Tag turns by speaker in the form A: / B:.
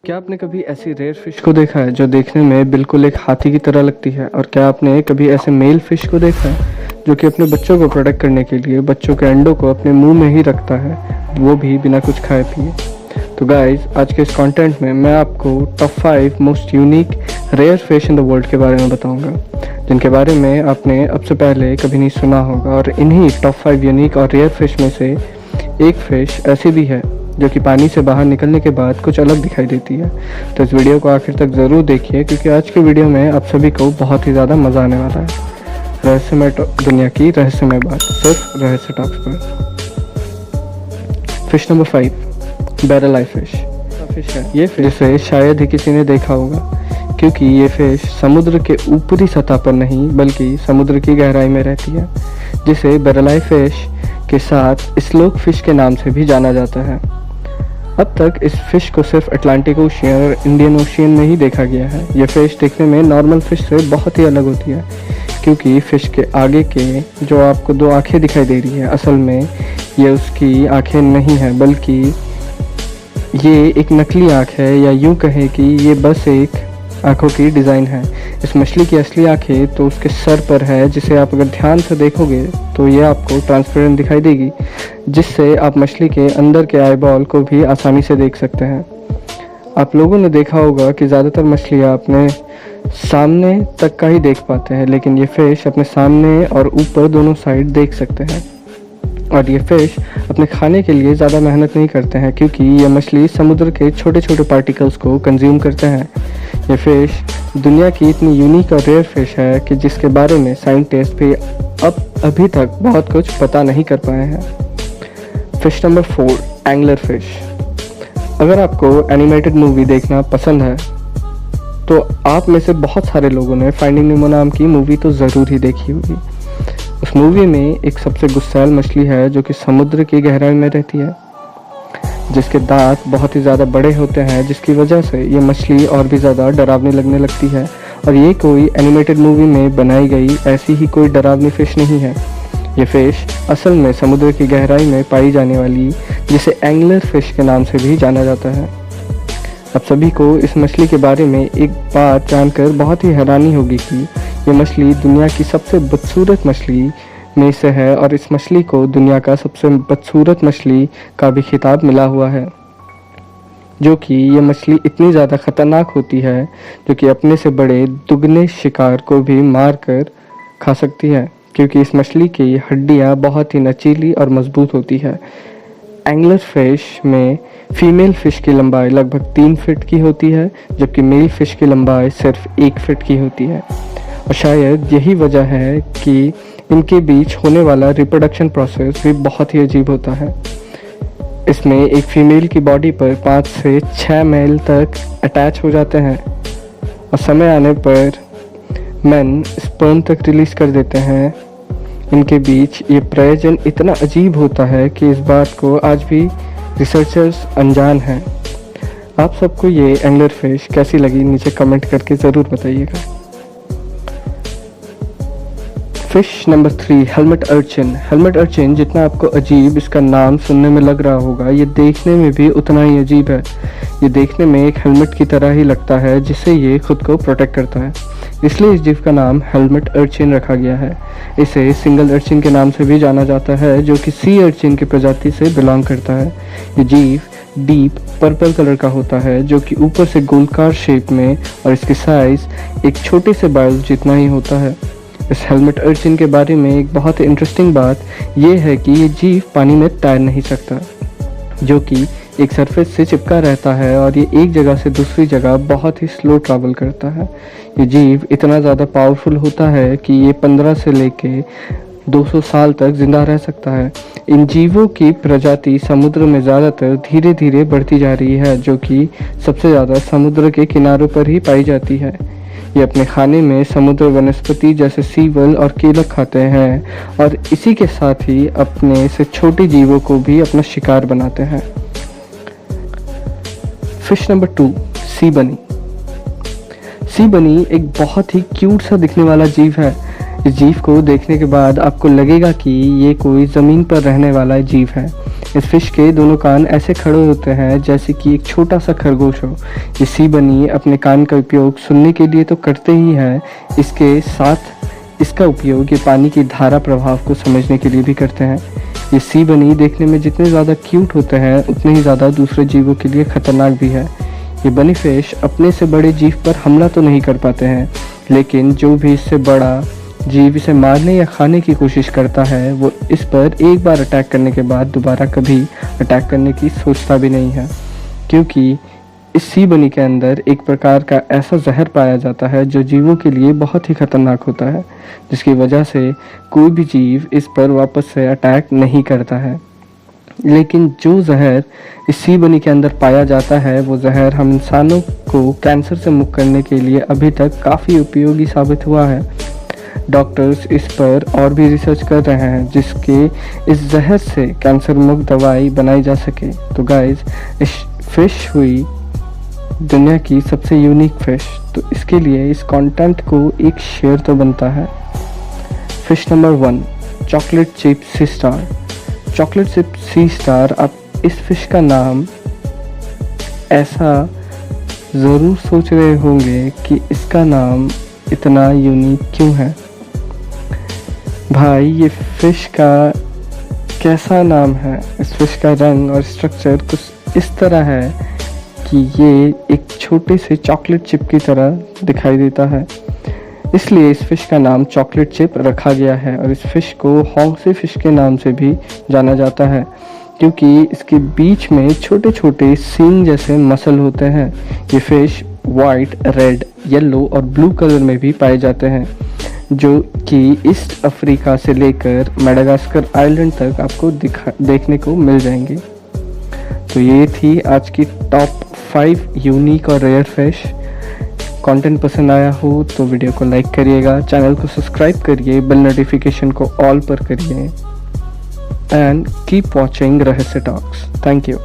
A: क्या आपने कभी ऐसी रेयर फिश को देखा है जो देखने में बिल्कुल एक हाथी की तरह लगती है? और क्या आपने कभी ऐसे मेल फिश को देखा है जो कि अपने बच्चों को प्रोटेक्ट करने के लिए बच्चों के अंडों को अपने मुंह में ही रखता है, वो भी बिना कुछ खाए पिए? तो गाइज, आज के इस कंटेंट में मैं आपको top 5 most unique rare fish in the world के बारे में बताऊंगा, जिनके बारे में आपने अब से पहले कभी नहीं सुना होगा। और इन्हीं टॉप 5 यूनिक और रेयर फिश में से एक फिश ऐसी भी है जो कि पानी से बाहर निकलने के बाद कुछ अलग दिखाई देती है। तो इस वीडियो को आखिर तक ज़रूर देखिए, क्योंकि आज की वीडियो में आप सभी को बहुत ही ज़्यादा मज़ा आने वाला है। रहस्यमय दुनिया की रहस्यमय बात सिर्फ रहस्य टॉक्स पर। फिश नंबर 5, बैरल आई फिश है। ये फिश जिसे शायद ही किसी ने देखा होगा, क्योंकि ये फिश समुद्र के ऊपरी सतह पर नहीं बल्कि समुद्र की गहराई में रहती है, जिसे बैरल आई फिश के साथ स्लोक फिश के नाम से भी जाना जाता है। अब तक इस फिश को सिर्फ अटलांटिक ओशियन और इंडियन ओशियन में ही देखा गया है। यह फिश देखने में नॉर्मल फिश से बहुत ही अलग होती है, क्योंकि फिश के आगे के जो आपको दो आंखें दिखाई दे रही है, असल में ये उसकी आंखें नहीं है, बल्कि ये एक नकली आंख है, या यूं कहें कि ये बस एक आंखों की डिज़ाइन है। इस मछली की असली आंखें तो उसके सर पर है, जिसे आप अगर ध्यान से देखोगे तो ये आपको ट्रांसपेरेंट दिखाई देगी, जिससे आप मछली के अंदर के आईबॉल को भी आसानी से देख सकते हैं। आप लोगों ने देखा होगा कि ज़्यादातर मछलियाँ अपने सामने तक का ही देख पाते हैं, लेकिन ये फिश अपने सामने और ऊपर दोनों साइड देख सकते हैं। और ये फिश अपने खाने के लिए ज़्यादा मेहनत नहीं करते हैं, क्योंकि ये मछली समुद्र के छोटे छोटे पार्टिकल्स को कंज्यूम करते हैं। ये फिश दुनिया की इतनी यूनिक और रेयर फिश है कि जिसके बारे में साइंटिस्ट भी अभी तक बहुत कुछ पता नहीं कर पाए हैं। Fish number 4, angler fish. अगर आपको एनिमेटेड मूवी देखना पसंद है तो आप में से बहुत सारे लोगों ने फाइंडिंग नेमो नाम की मूवी तो ज़रूर ही देखी होगी। उस मूवी में एक सबसे गुस्सैल मछली है जो कि समुद्र की गहराई में रहती है, जिसके दांत बहुत ही ज़्यादा बड़े होते हैं, जिसकी वजह से ये मछली और भी ज़्यादा डरावनी लगने लगती है। और ये कोई एनिमेटेड मूवी में बनाई गई ऐसी ही कोई डरावनी फ़िश नहीं है। ये फ़िश असल में समुद्र की गहराई में पाई जाने वाली, जिसे एंगलर फिश के नाम से भी जाना जाता है। अब सभी को इस मछली के बारे में एक बात जानकर बहुत ही हैरानी होगी कि ये मछली दुनिया की सबसे बदसूरत मछली में से है, और इस मछली को दुनिया का सबसे बदसूरत मछली का भी खिताब मिला हुआ है। जो कि ये मछली इतनी ज़्यादा ख़तरनाक होती है जो कि अपने से बड़े दुगने शिकार को भी मार कर खा सकती है, क्योंकि इस मछली की हड्डियाँ बहुत ही नचीली और मजबूत होती है। एंगलर फिश में फीमेल फिश की लंबाई लगभग 3 फीट की होती है, जबकि मेल फिश की लंबाई सिर्फ 1 फीट की होती है। और शायद यही वजह है कि इनके बीच होने वाला रिप्रोडक्शन प्रोसेस भी बहुत ही अजीब होता है। इसमें एक फीमेल की बॉडी पर 5 से 6 मेल तक अटैच हो जाते हैं, और समय आने पर मेन स्पर्म तक रिलीज कर देते हैं। इनके बीच ये प्रयोजन इतना अजीब होता है कि इस बात को आज भी रिसर्चर्स अनजान हैं। आप सबको ये एंगलर फिश कैसी लगी नीचे कमेंट करके ज़रूर बताइएगा। Fish number 3, helmet urchin. Helmet urchin जितना आपको अजीब इसका नाम सुनने में लग रहा होगा, ये देखने में भी उतना ही अजीब है। ये देखने में एक हेलमेट की तरह ही लगता है, जिससे ये खुद को प्रोटेक्ट करता है, इसलिए इस जीव का नाम हेलमेट अर्चिन रखा गया है। इसे सिंगल अर्चिन के नाम से भी जाना जाता है, जो कि सी अर्चिन की प्रजाति से बिलोंग करता है। ये जीव डीप पर्पल कलर का होता है, जो कि ऊपर से गोलाकार शेप में, और इसकी साइज एक छोटे से बाल जितना ही होता है। इस हेलमेट अर्चिन के बारे में एक बहुत ही इंटरेस्टिंग बात यह है कि ये जीव पानी में तैर नहीं सकता, जो कि एक सरफेस से चिपका रहता है, और ये एक जगह से दूसरी जगह बहुत ही स्लो ट्रैवल करता है। ये जीव इतना ज़्यादा पावरफुल होता है कि ये 15 से लेके 200 साल तक जिंदा रह सकता है। इन जीवों की प्रजाति समुद्र में ज़्यादातर धीरे धीरे बढ़ती जा रही है, जो कि सबसे ज़्यादा समुद्र के किनारों पर ही पाई जाती है। ये अपने खाने में समुद्र वनस्पति जैसे सीवल और केलक खाते हैं, और इसी के साथ ही अपने से छोटे जीवों को भी अपना शिकार बनाते हैं। फिश नंबर 2, सी बनी। सी बनी एक बहुत ही क्यूट सा दिखने वाला जीव है। इस जीव को देखने के बाद आपको लगेगा कि ये कोई ज़मीन पर रहने वाला जीव है। इस फिश के दोनों कान ऐसे खड़े होते हैं जैसे कि एक छोटा सा खरगोश हो। ये सी बनी अपने कान का उपयोग सुनने के लिए तो करते ही हैं, इसके साथ इसका उपयोग ये पानी की धारा प्रभाव को समझने के लिए भी करते हैं। ये सी बनी देखने में जितने ज़्यादा क्यूट होते हैं उतने ही ज़्यादा दूसरे जीवों के लिए खतरनाक भी है। ये बनी फिश अपने से बड़े जीव पर हमला तो नहीं कर पाते हैं, लेकिन जो भी इससे बड़ा जीव इसे मारने या खाने की कोशिश करता है वो इस पर एक बार अटैक करने के बाद दोबारा कभी अटैक करने की सोचता भी नहीं है, क्योंकि इस सी बनी के अंदर एक प्रकार का ऐसा जहर पाया जाता है जो जीवों के लिए बहुत ही खतरनाक होता है, जिसकी वजह से कोई भी जीव इस पर वापस से अटैक नहीं करता है। लेकिन जो जहर इस सी बनी के अंदर पाया जाता है वो जहर हम इंसानों को कैंसर से मुक्त करने के लिए अभी तक काफ़ी उपयोगी साबित हुआ है। डॉक्टर्स इस पर और भी रिसर्च कर रहे हैं जिसके इस जहर से कैंसर मुक्त दवाई बनाई जा सके। तो गाइस, इस फिश हुई दुनिया की सबसे यूनिक फिश, तो इसके लिए इस कंटेंट को एक शेयर तो बनता है। फिश नंबर 1, चॉकलेट चिप सी स्टार। चॉकलेट चिप सी स्टार, आप इस फिश का नाम ऐसा ज़रूर सोच रहे होंगे कि इसका नाम इतना यूनिक क्यों है। भाई, ये फिश का कैसा नाम है। इस फिश का रंग और स्ट्रक्चर कुछ इस तरह है कि ये एक छोटे से चॉकलेट चिप की तरह दिखाई देता है, इसलिए इस फिश का नाम चॉकलेट चिप रखा गया है। और इस फिश को हॉन्गसी फिश के नाम से भी जाना जाता है, क्योंकि इसके बीच में छोटे छोटे सींग जैसे मसल होते हैं। ये फिश वाइट, रेड, येलो और ब्लू कलर में भी पाए जाते हैं, जो कि ईस्ट अफ्रीका से लेकर मेडागास्कर आइलैंड तक आपको देखने को मिल जाएंगे। तो ये थी आज की टॉप 5 यूनिक और रेयर फिश। कंटेंट पसंद आया हो तो वीडियो को लाइक करिएगा, चैनल को सब्सक्राइब करिए, बेल नोटिफिकेशन को ऑल पर करिए एंड कीप वॉचिंग रहस्य टॉक्स। Thank you.